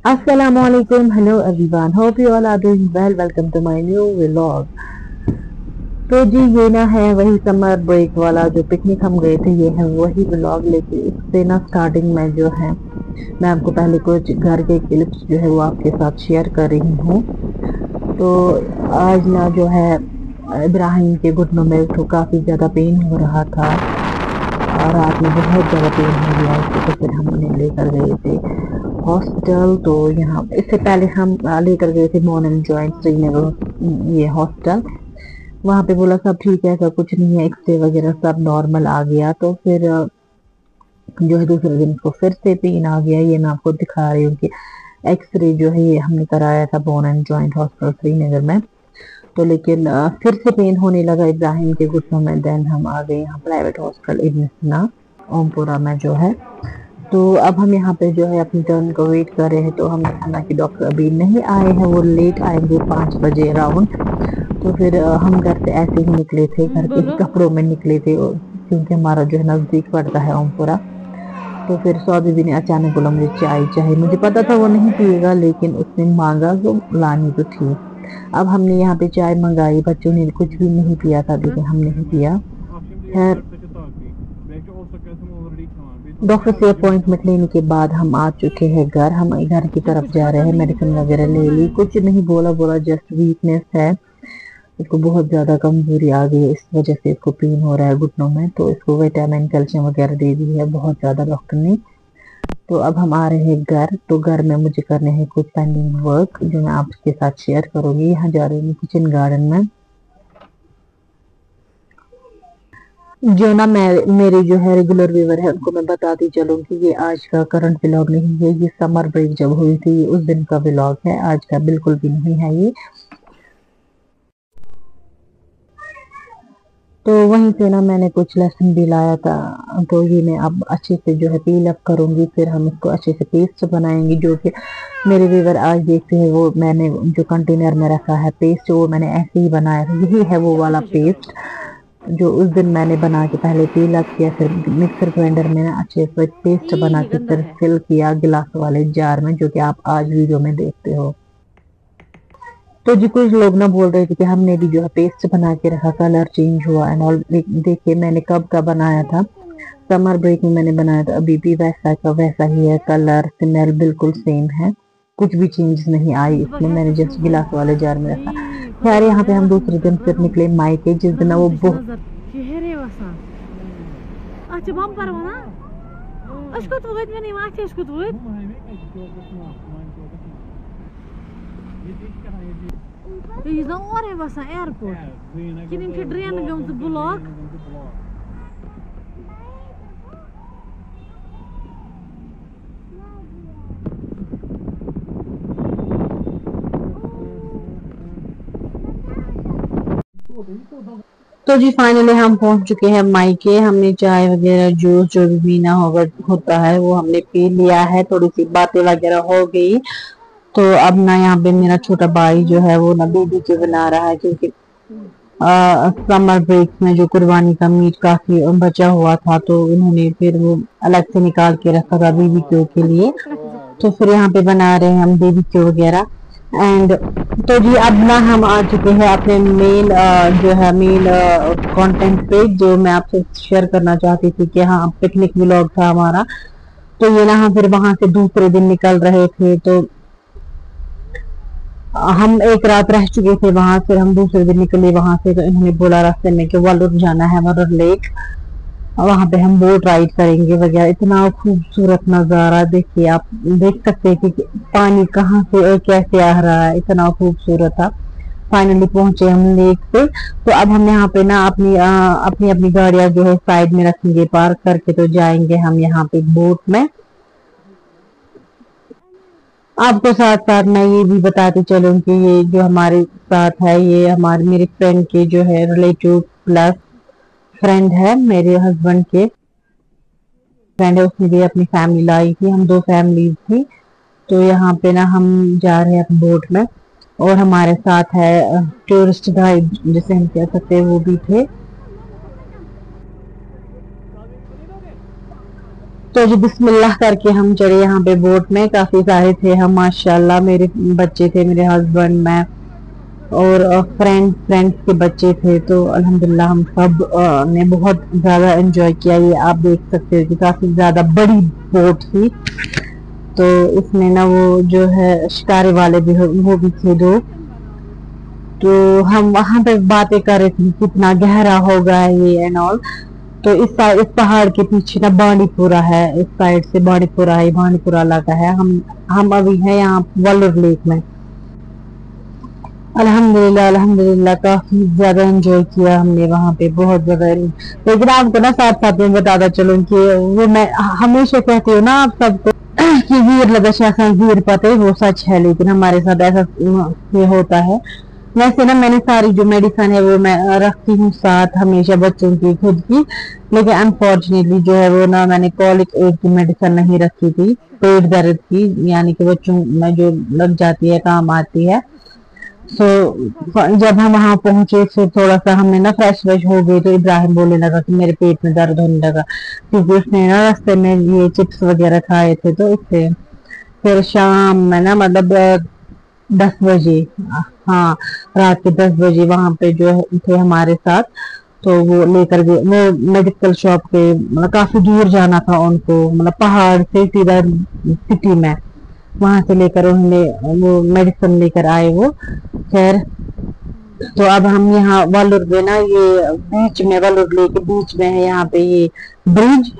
Assalamualaikum, hello everyone. Hope you all are doing well. Welcome to my new vlog. तो जी ये ना है वही समर ब्रेक वाला जो पिकनिक हम गए थे, ये है वही व्लॉग। लेकिन इससे ना स्टार्टिंग में जो है मैं आपको पहले कुछ घर के क्लिप्स जो है वो आपके साथ शेयर कर रही हूँ। तो आज ना जो है इब्राहिम के घुटनों में तो काफ़ी ज़्यादा पेन हो रहा था और रात में बहुत ज़्यादा पेन हो गया इसको, तो फिर हम उन्हें लेकर गए थे हॉस्टल। तो यहाँ इससे पहले हम लेकर गए थे मॉर्निंग जॉइंट श्रीनगर ये हॉस्टल। वहाँ पे बोला सब ठीक है, सब कुछ नहीं है, एक्सरे वगैरह सब नॉर्मल आ गया। तो फिर जो है दूसरे दिन को फिर से पेन आ गया। ये मैं आपको दिखा रही हूँ कि एक्सरे जो है ये हमने कराया था bone and joint hospital Srinagar में। तो लेकिन फिर से पेन होने लगा इब्राहिम के घुटनों में। देन हम आ गए यहाँ प्राइवेट हॉस्पिटल इब्न सीना ओमपुरा में जो है। तो अब हम यहाँ पे जो है अपनी टर्न को वेट कर रहे हैं। तो हमने सुना कि डॉक्टर अभी नहीं आए हैं, वो लेट आएंगे 5 बजे अराउंड। तो फिर हम घर से ऐसे ही निकले थे, घर के कपड़ों में निकले थे क्योंकि हमारा जो है नज़दीक पड़ता है ओमपुरा। तो फिर सौदी ने अचानक बोला मुझे चाय चाहिए। मुझे पता था वो नहीं पिएगा, लेकिन उसने मांगा तो लानी तो थी। अब हमने यहाँ पे चाय मंगाई, बच्चों ने कुछ भी नहीं पिया था लेकिन हमने ही पिया। खैर डॉक्टर से अपॉइंटमेंट लेने के बाद हम आ चुके हैं घर। हम घर की तरफ जा रहे हैं, मेडिसिन वगैरह ले ली, कुछ नहीं बोला जस्ट वीकनेस है, इसको बहुत ज़्यादा कमजोरी आ गई है, इस वजह से इसको पेन हो रहा है घुटनों में। तो इसको विटामिन कैल्शियम वगैरह दे दी है बहुत ज़्यादा डॉक्टर ने। तो अब हम आ रहे हैं घर। तो घर में मुझे करने हैं कुछ पेंडिंग वर्क जो मैं आपके साथ शेयर करूंगी। यहाँ जा रही हूँ किचन गार्डन में। जो ना मेरे जो है रेगुलर व्यूअर है उनको मैं बताती चलूँ कि ये आज का करंट व्लॉग नहीं है, ये समर ब्रेक जब हुई थी उस दिन का व्लॉग है, आज का बिल्कुल भी नहीं है ये। तो वहीं से ना मैंने कुछ लहसुन भी लाया था, तो ये मैं अब अच्छे से जो है पील अप करूंगी, फिर हम इसको अच्छे से पेस्ट बनाएंगे। जो कि मेरे व्यूअर आज देखते हैं वो मैंने जो कंटेनर में रखा है पेस्ट, वो मैंने ऐसे ही बनाया था, यही है वो वाला पेस्ट जो उस दिन मैंने बना के पहले पील अप किया, फिर मिक्सर ग्राइंडर में ना अच्छे से पेस्ट बना के फिर फिल किया गिलास वाले जार में, जो कि आप आज वीडियो में देखते हो। तो जी कुछ लोग ना बोल रहे थे कि हमने भी जो है पेस्ट बना के रखा, कलर चेंज हुआ एंड ऑल। देखिए मैंने कब का बनाया था, समर ब्रेक में मैंने बनाया था, अभी भी वैसा का वैसा ही है, कलर स्मेल बिल्कुल सेम है, कुछ भी चेंज नहीं आई इसमें। मैंने जस्ट गिलास वाले जार में रखा। खैर यहाँ पे हम दूसरे दिन फिर निकले मायके, जिस दिन वो बहुत ये is और है बस एयरपोर्ट कि इनके ड्रेन गमत ब्लॉक। तो जी फाइनली हम पहुंच चुके हैं मायके। हमने चाय वगैरह जूस जो भी पीना होता है वो हमने पी लिया है, थोड़ी सी बातें वगैरह हो गई। तो अब ना यहाँ पे मेरा छोटा भाई जो है वो ना बेबी के बना रहा है, क्योंकि समर ब्रेक में जो कुर्बानी का मीट काफी बचा हुआ था, तो उन्होंने फिर वो अलग से निकाल के रखा था बेबी के लिए। तो फिर यहाँ पे बना रहे हैं हम बेबी के वगैरह एंड। तो जी अब ना हम आ चुके हैं अपने मेन जो है मेन कंटेंट पे, जो मैं आपसे शेयर करना चाहती थी कि हाँ पिकनिक व्लॉग था हमारा। तो ये ना हम फिर वहां से दूसरे दिन निकल रहे थे। तो हम एक रात रह चुके थे वहां, फिर हम दूसरे दिन निकले वहां से। तो इन्होंने बोला रास्ते में कि वॉलर जाना है, वॉलर लेक, वहां पे हम बोट राइड करेंगे वगैरह। इतना खूबसूरत नजारा देखिए, आप देख सकते हैं कि पानी कहाँ से और कैसे आ रहा है, इतना खूबसूरत था। फाइनली पहुंचे हम लेक पे। तो अब हम यहाँ पे ना अपनी अपनी गाड़ियां जो है साइड में रखेंगे पार्क करके, तो जाएंगे हम यहाँ पे बोट में। आपको साथ साथ मैं ये भी बताते चलूं कि ये जो हमारे साथ है ये हमारे मेरे फ्रेंड के जो है रिलेटिव प्लस फ्रेंड है, मेरे हस्बैंड के फ्रेंड है, उसने भी अपनी फैमिली लाई थी, हम 2 फैमिली थी। तो यहाँ पे ना हम जा रहे हैं अपनी बोट में, और हमारे साथ है टूरिस्ट गाइड जिसे हम कह सकते हैं, वो भी थे। तो जी बिस्मिल्लाह करके हम चढ़े यहाँ पे बोट में। काफी सारे थे हम माशाल्लाह, मेरे बच्चे थे, मेरे हस्बैंड, मैं और फ्रेंड्स के बच्चे थे। तो अल्हम्दुलिल्लाह हम सब ने बहुत ज्यादा एंजॉय किया। ये आप देख सकते हो कि काफी ज्यादा बड़ी बोट थी। तो इसमें ना वो जो है शिकारे वाले भी वो भी थे दो। तो हम वहां पे बातें कर रहे थे कितना गहरा होगा ये एंड ऑल। तो इस पहाड़ के पीछे ना बांडीपुरा है, इस साइड से बांडीपुरा है, बांडीपुरा इलाका है। हम अभी हैं यहाँ वल्लूर लेक में। अल्हम्दुलिल्लाह अल्हम्दुलिल्लाह काफी ज्यादा एंजॉय किया हमने वहाँ पे, बहुत ज्यादा। लेकिन आपको ना साथ साथ में बताता चलूं कि वो मैं हमेशा कहती हूँ ना आप सबको कि वीर लगा शासन वीर पते, वो सच है। लेकिन हमारे साथ ऐसा ये होता है। वैसे ना मैंने सारी जो मेडिसिन है वो मैं रखती हूँ साथ हमेशा, बच्चों की, खुद की। लेकिन अनफॉर्चुनेटली जो है वो ना मैंने कॉलिक एड की मेडिसिन नहीं रखी थी, पेट दर्द की, यानी कि बच्चों में जो लग जाती है, काम आती है। सो जब हम वहां पहुंचे फिर थोड़ा सा हमने ना फ्रेश हो गए। तो इब्राहिम बोलने लगा कि मेरे पेट में दर्द होने लगा, क्योंकि उसने ना रास्ते में ये चिप्स वगैरह खाए थे। तो इससे फिर शाम में ना मतलब 10 बजे, हाँ रात के 10 बजे वहां पे जो थे हमारे साथ। तो वो लेकर गए, वो मेडिकल शॉप पे, मतलब काफी दूर जाना था उनको, मतलब पहाड़ से सीधा सिटी में। वहां से लेकर उन्होंने वो मेडिसिन लेकर आए वो। खैर तो अब हम यहाँ वल्लूर में ना ये बीच में, वल्लूर लेक के बीच में है यहाँ पे ये ब्रिज,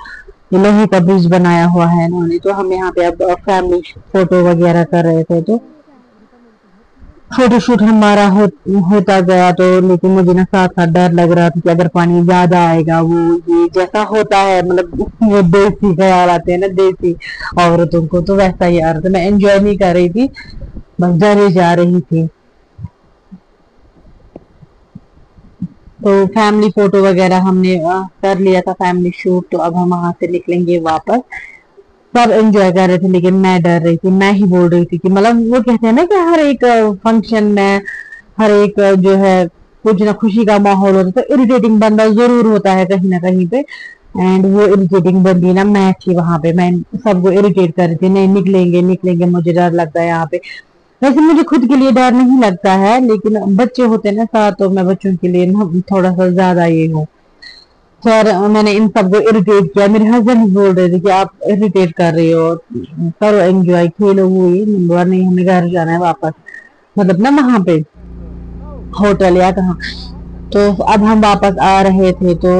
ये लोहे का ब्रिज बनाया हुआ है इन्होंने। तो हम यहाँ पे अब फैमिली फोटो वगैरह कर रहे थे। तो फोटोशूट हमारा होता गया। तो लेकिन मुझे ना साथ साथ डर लग रहा था कि अगर पानी ज्यादा आएगा, वो ये जैसा होता है, मतलब वो देसी ख्याल आते हैं ना देसी औरतों को, तो वैसा ही आ रहा था। मैं एंजॉय नहीं कर रही थी, बस डरे जा रही थी। तो फैमिली फोटो वगैरह हमने कर लिया था, फैमिली शूट। तो अब हम वहां से निकलेंगे वापस। सब एंजॉय कर रहे थे लेकिन मैं डर रही थी। मैं ही बोल रही थी कि मतलब वो कहते हैं ना कि हर एक फंक्शन में, हर एक जो है कुछ ना खुशी का माहौल होता है, तो इरिटेटिंग बंदा जरूर होता है कहीं ना कहीं पे। एंड वो इरिटेटिंग बंदी ना मैं थी वहां पे। मैं सबको इरिटेट कर रही थी, नहीं निकलेंगे निकलेंगे, मुझे डर लगता है यहाँ पे। वैसे मुझे खुद के लिए डर नहीं लगता है, लेकिन बच्चे होते हैं ना साथ, तो मैं बच्चों के लिए ना थोड़ा सा ज्यादा ये हूँ। सर मैंने इन सबको इरिटेट किया। मेरे हस्बैंड बोल रहे थे कि आप इरिटेट कर रही हो, करो एंजॉय, खेलो। वो ये नहीं, हमें घर जाना है वापस, मतलब ना वहां पे होटल या कहाँ। तो अब हम वापस आ रहे थे। तो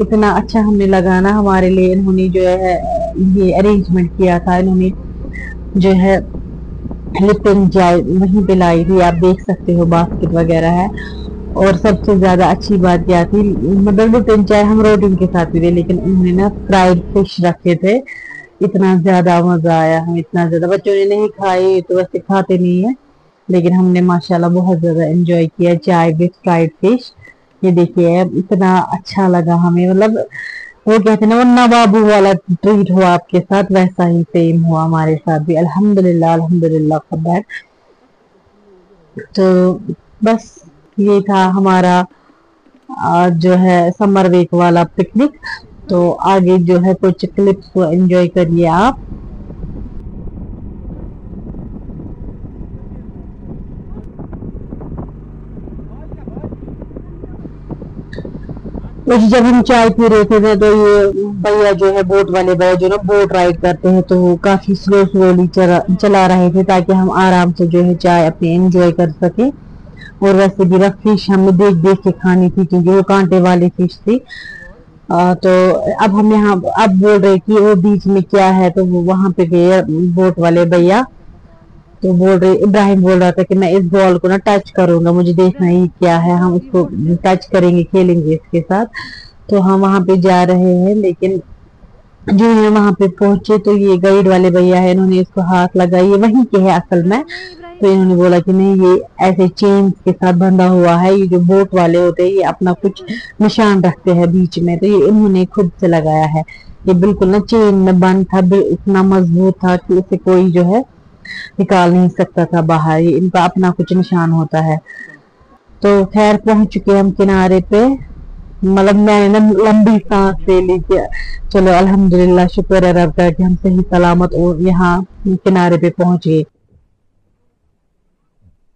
इतना अच्छा हमें लगा ना, हमारे लिए इन्होंने जो है ये अरेंजमेंट किया था। इन्होंने जो है लिप्टन चाय वहीं पे लाई थी, आप देख सकते हो, बास्केट वगैरह है। और सबसे ज्यादा अच्छी बात क्या थी, मतलब लिप्टन चाय हम रोटी के साथ पीते, लेकिन उन्होंने ना फ्राइड फिश रखे थे। इतना ज्यादा मजा आया, हम इतना ज्यादा, बच्चों ने नहीं खाई तो वैसे खाते नहीं है, लेकिन हमने माशाल्लाह बहुत ज्यादा एंजॉय किया चाय विथ फ्राइड फिश। ये देखिए इतना अच्छा लगा हमें, मतलब वो कहते हैं ना वो नवाबू वाला ट्रीट हुआ आपके साथ, वैसा ही सेम हुआ हमारे साथ भी। अल्हम्दुलिल्लाह अल्हम्दुलिल्लाह फॉर दैट। तो बस ये था हमारा जो है समर वीक वाला पिकनिक। तो आगे जो है कुछ क्लिप्स को एंजॉय करिए आप। जब हम चाय पी रहे थे तो ये भैया जो है बोट वाले भैया जो ना बोट राइड करते हैं, तो वो काफी स्लोली चला रहे थे ताकि हम आराम से जो है चाय अपनी एंजॉय कर सके। और वैसे भी रफ फिश हमें देख देख के खानी थी, क्योंकि वो कांटे वाली फिश थी। तो अब हम यहाँ अब बोल रहे कि वो बीच में क्या है, तो वो वहां पे गए बोट वाले भैया। तो बोल रहे, इब्राहिम बोल रहा था कि मैं इस बॉल को ना टच करूंगा, मुझे देखना ही क्या है, हम उसको टच करेंगे, खेलेंगे इसके साथ। तो हम वहां पे जा रहे हैं, लेकिन जो है वहां पे पहुंचे तो ये गाइड वाले भैया है, इन्होंने इसको हाथ लगाई, ये वहीं के है असल में। तो इन्होंने बोला कि नहीं ये ऐसे चेन के साथ बंधा हुआ है, ये जो बोट वाले होते हैं ये अपना कुछ निशान रखते हैं बीच में, तो ये इन्होंने खुद से लगाया है। ये बिल्कुल ना चेन में बंद था, इतना मजबूत था कि इसे कोई जो है निकाल नहीं सकता था बाहर, ये इनका अपना कुछ निशान होता है। तो खैर पहुंच चुके हम किनारे पे। मतलब मैंने ना लंबी सांस ले ली कि चलो अल्हम्दुलिल्लाह, शुक्र है रब का कि हम सही सलामत और यहाँ किनारे पे पहुंच गए।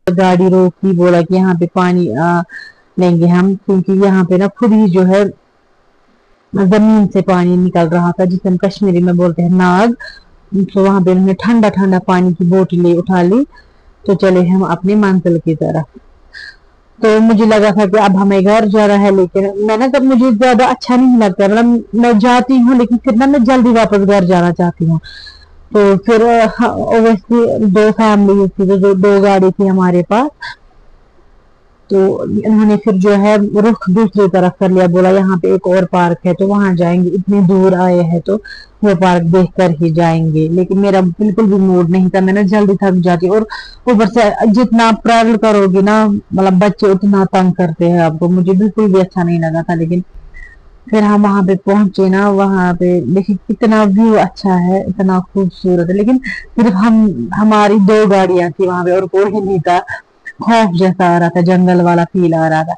गाड़ी रोकी, बोला कि यहाँ पे पानी लेंगे हम, क्योंकि यहाँ पे ना खुद ही जो है जमीन से पानी निकल रहा था, जिसे हम कश्मीरी में बोलते हैं नाग। तो वहां पे उन्होंने ठंडा ठंडा पानी की बोतलें उठा ली। तो चले हम अपनी मंजिल की तरफ। तो मुझे लगा था कि अब हमें घर जाना है, लेकिन मैं ना, जब मुझे ज्यादा अच्छा नहीं लगता, मतलब मैं जाती हूँ लेकिन फिर ना मैं जल्दी वापस घर जाना चाहती हूँ। तो फिर ओवैसली दो फैमिली थी, तो दो गाड़ी थी हमारे पास। तो इन्होंने फिर जो है रुख दूसरी तरफ कर लिया, बोला यहाँ पे एक और पार्क है तो वहां जाएंगे, इतनी दूर आए हैं तो वो पार्क देख कर ही जाएंगे। लेकिन मेरा बिल्कुल भी मूड नहीं था, मैं ना जल्दी थक जाती। और ऊपर से जितना आप ट्रैवल करोगे ना, मतलब बच्चे उतना तंग करते हैं आपको, मुझे बिल्कुल भी अच्छा नहीं लगा था। लेकिन फिर हम वहां पे पहुंचे ना, वहां पे देखिए कितना व्यू अच्छा है, इतना खूबसूरत है। लेकिन सिर्फ हमारी दो गाड़ियां थी वहां पे और कोई नहीं था। खौफ जैसा आ रहा था, जंगल वाला फील आ रहा था।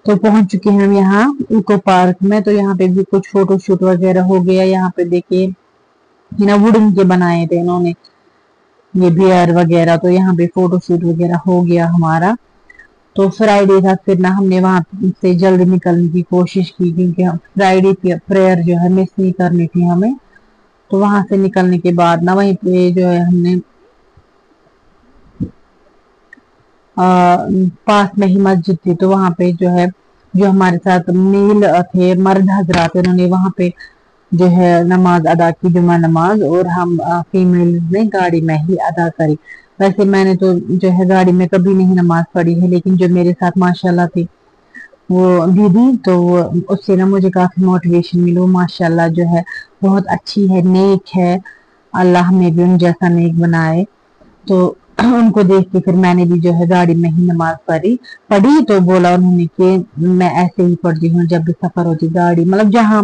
तो पहुंच चुके हैं हम यहाँ इको पार्क में। तो यहाँ पे भी कुछ फोटो शूट वगैरह हो गया। यहाँ पे देखिए ना वुडन के बनाए थे इन्होंने ये बियर वगैरह, तो यहाँ पे फोटो शूट वगैरह हो गया हमारा। तो फ्राइडे था, फिर ना हमने वहां से जल्दी निकलने की कोशिश की, क्योंकि हम फ्राइडे की प्रेयर जो है मिस नहीं करनी थी हमें। तो वहां से निकलने के बाद ना वहीं पे जो है हमने पास में ही मस्जिद थी, तो वहां पे जो है जो हमारे साथ मेल थे, मर्द हजरात, उन्होंने वहां पे जो है नमाज अदा की, जुमा नमाज। और हम फीमेल ने गाड़ी में ही अदा करी। वैसे मैंने तो जो है गाड़ी में कभी नहीं नमाज पढ़ी है, लेकिन जो मेरे साथ माशाल्लाह थी वो दीदी, तो उससे ना मुझे काफी मोटिवेशन मिली। वो माशाल्लाह जो है बहुत अच्छी है, नेक है। अल्लाह हमें भी उन जैसा नेक बनाए। तो उनको देख के फिर मैंने भी जो है गाड़ी में ही नमाज पढ़ी। तो बोला उन्होंने कि मैं ऐसे ही पढ़ती हूँ जब भी सफर होती गाड़ी, मतलब जहाँ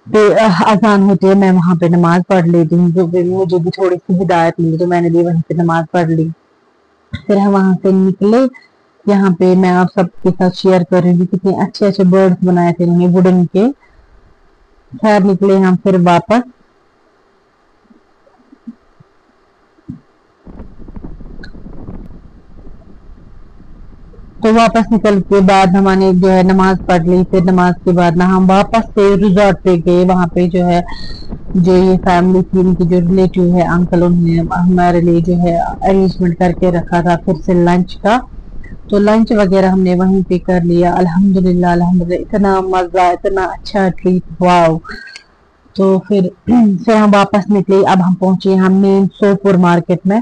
पे अजान होती है मैं वहां पे नमाज पढ़ लेती हूँ। तो फिर मुझे भी थोड़ी सी हिदायत मिली, तो मैंने भी वहीं पे नमाज पढ़ ली। फिर हम वहां से निकले। यहाँ पे मैं आप सबके साथ शेयर कर रही थी कितने अच्छे अच्छे बर्ड्स बनाए थे इन्होंने वुडन के। खैर निकले हम फिर वापस। तो वापस निकल के बाद हमने जो है नमाज पढ़ ली। फिर नमाज के बाद ना हम वापस से रिजॉर्ट पे गए। वहां पे जो है जो ये फैमिली थी, इनकी जो रिलेटिव है अंकल, उन्होंने हमारे लिए जो है अरेंजमेंट करके रखा था फिर से लंच का। तो लंच वगैरह हमने वहीं पे कर लिया। अल्हम्दुलिल्लाह अल्हम्दुलिल्लाह, इतना मजा, इतना अच्छा ट्रीट, वाओ। तो फिर हम वापस निकले। अब हम पहुंचे हम मेन सोपुर मार्केट में,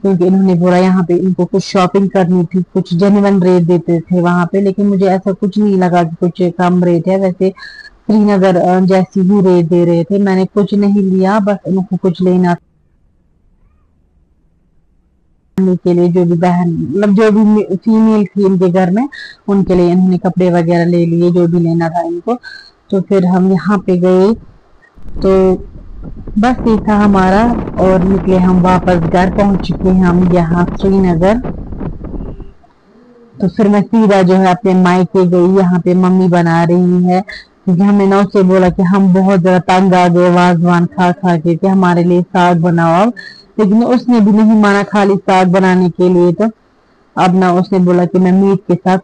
क्योंकि इन्होंने बोला यहाँ पे इनको कुछ शॉपिंग करनी थी, कुछ जेन्युइन रेट देते थे वहां पे। लेकिन मुझे ऐसा कुछ नहीं लगा कि कुछ कम रेट है। वैसे श्रीनगर जैसी ही रेट दे रहे थे। मैंने कुछ नहीं लिया, बस उनको कुछ लेना के लिए, जो भी बहन मतलब जो भी फीमेल थी इनके घर में, उनके लिए इन्होंने कपड़े वगैरह ले लिए, जो भी लेना था इनको। तो फिर हम यहाँ पे गए। तो बस ये था हमारा, और निकले हम वापस घर। पहुंच चुके हैं हम यहाँ श्रीनगर। तो फिर मैं सीधा जो है अपने मायके गई। यहाँ पे मम्मी बना रही है, क्योंकि हमने ना उससे बोला कि हम बहुत ज्यादा तंग आ गए वाजवान खा खा के, कि हमारे लिए साग बनाओ अब। लेकिन उसने भी नहीं माना खाली साग बनाने के लिए। तो अब ना उसने बोला कि मैं मीट के साथ